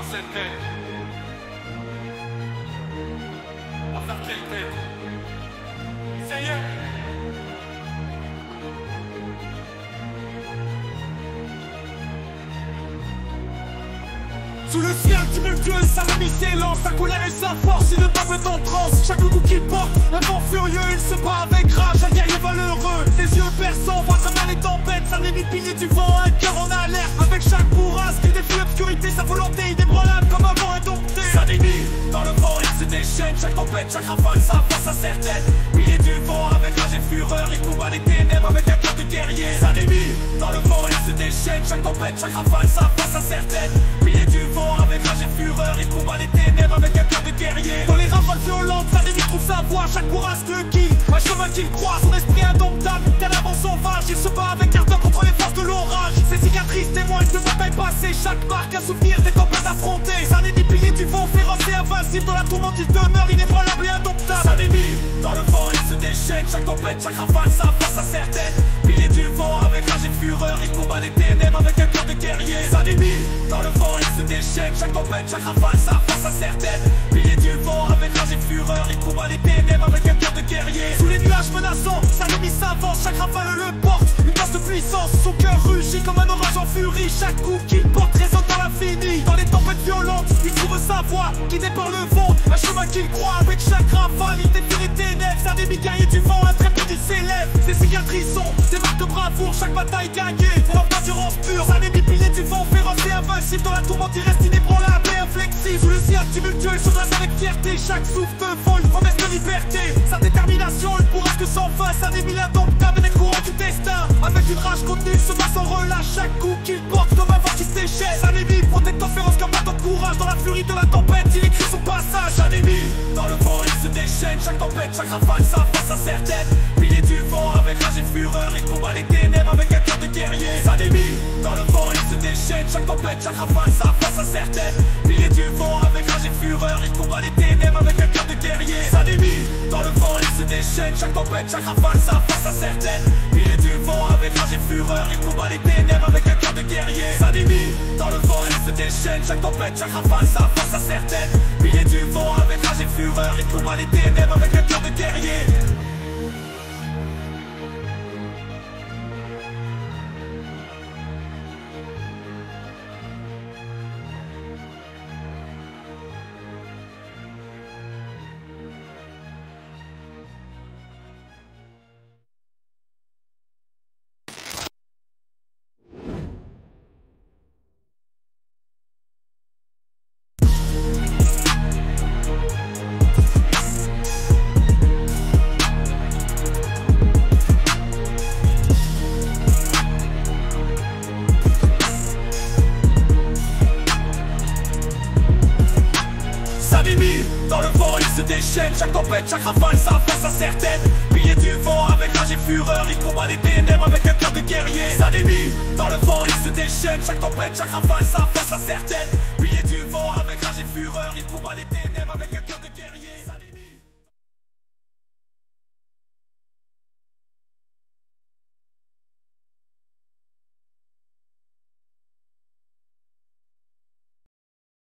dans cette tête. On va faire quelle tête? Ça y est. Sous le ciel tumultueux, sa mamie s'élance, sa colère et sa force, une table est en transe. Chaque coup qu'il porte, un vent furieux, il se bat avec rage, un guerrier valeureux. Ses yeux perçants, voit travers les tempêtes, sa nez pilier du vent, un cœur en alerte. Avec chaque bourrasque, il défie l'obscurité, sa volonté inébranlable comme un vent indompté. Sa dénie, dans le vent, il se déchaîne, chaque tempête, chaque rafale, sa force incertaine. Pilier du vent, avec rage et fureur, il combat les ténèbres avec un cœur de guerrier. Sa dénie, dans le vent, il se déchaîne, chaque tempête, chaque rafale, sa force incertaine. Pilier du vent, avec rage et fureur, il combat les ténèbres avec un cœur de guerrier. Dans les rafales violentes, sa dénie trouve sa voie, chaque bourrasque le guide. Un chemin qu'il croit, son esprit indomptable, tel un vent sauvage, il se bat avec ardeur contre les forces de l'orage. Ses cicatrices témoignent de batailles passées, chaque marque un souvenir des tempêtes affrontées. Sa dénie pilier du vent, féroce et invincible, dans la tourmente il demeure inébranlable et indomptable. Sa dénie, dans le vent il se déchaîne, chaque tempête, chaque rafale, sa force incertaine. Pilier du vent, avec rage et fureur, il combat les ténèbres avec un cœur de guerrier. Sa dénie, dans le vent il se déchaîne, chaque tempête, chaque rafale, sa force incertaine. Pilier du vent, avec rage et fureur, il combat les ténèbres avec un cœur de guerrier. Sous les nuages menaçants, sa dénie s'avance, chaque rafale le porte, une masse de puissance, son cœur rugit comme un orage en furie. Chaque coup qu'il porte résonne dans l'infini. Dans les tempêtes violentes, il trouve sa voie, guidé par le vent, un chemin qu'il croit. Avec chaque rafale, il défie les ténèbres, sa dénie guerrier du vent, intrépide il s'élève. Ses cicatrices sont des marques de bravoure, chaque bataille gagnée, pour d'endurance pure. Sa dénie pilier du vent, féroce et invincible, dans la tourmente il reste inébranlable et inflexible. Sous le ciel tumultueux, il se dresse avec fierté, chaque souffle de vent, une promesse de liberté. Sa détermination, une bourrasque sans fin, sa dénie indomptable des courants du destin. Avec une rage contenue, se bat sans relâche, chaque coup qu'il porte comme un vent qui s'échaîne. Sa dénie protecteur féroce comme un de courage, dans la furie de la tempête, il écrit son passage. Sa dénie, dans le vent il se déchaîne, chaque tempête, chaque rafale, sa force incertaine. Pilier du vent, avec rage et fureur, il combat les ténèbres avec un cœur de guerrier. Sa dénie, dans le vent il se déchaîne, chaque tempête, chaque rafale, sa force incertaine. Pilier du vent, avec rage et fureur, il combat les ténèbres avec un cœur de guerrier. Sa dénie, dans le vent il se déchaîne, chaque tempête, chaque rafale, sa force incertaine. Pilier du vent, avec rage et fureur, il combat les ténèbres avec un cœur de guerrier. Sa dénie, dans le vent il se déchaîne, chaque tempête, chaque rafale, sa force incertaine. Pilier du vent, avec rage et fureur, il combat les ténèbres avec un cœur de guerrier. Dans le vent il se déchaîne, chaque tempête, chaque rafale, sa force incertaine. Pilier du vent, avec rage et fureur, il combat les ténèbres avec un cœur de guerrier. Sa dénie, dans le vent il se déchaîne, chaque tempête, chaque rafale, sa force incertaine. Pilier du vent, avec rage et fureur, il combat les ténèbres avec